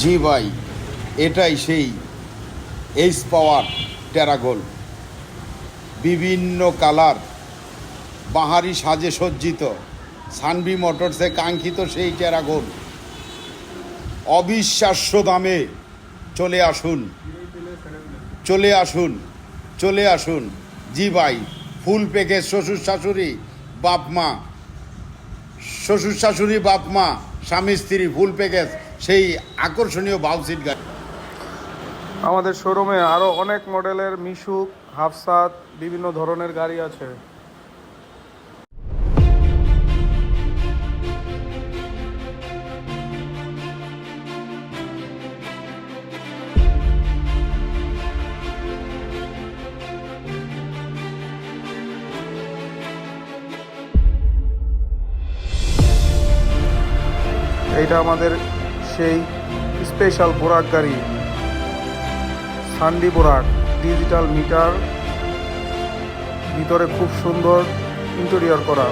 জি ভাই, এটাই সেই এইচ পাওয়ার টেরাগোল্ড। বিভিন্ন কালার, বাহারি সাজে সজ্জিত সানভি মোটরসে কাঙ্ক্ষিত সেই টেরাগোল্ড অবিশ্বাস্য দামে। চলে আসুন, চলে আসুন, চলে আসুন। জি ভাই, ফুল প্যাকেজ শ্বশুর শাশুড়ি বাপ মা, শ্বশুর শাশুড়ি বাপ মা স্বামী স্ত্রী ফুল প্যাকেজ সেই আকর্ষণীয় বাউসিট গাড়ি। আমাদের শোরুমে আরও অনেক মডেলের মিশুক, হাফসাত, বিভিন্ন ধরনের গাড়ি আছে। এইটা আমাদের সেই স্পেশাল বোরাক গাড়ি, সান্ডি বোরাক, ডিজিটাল মিটার, ভিতরে খুব সুন্দর ইন্টেরিয়র করা।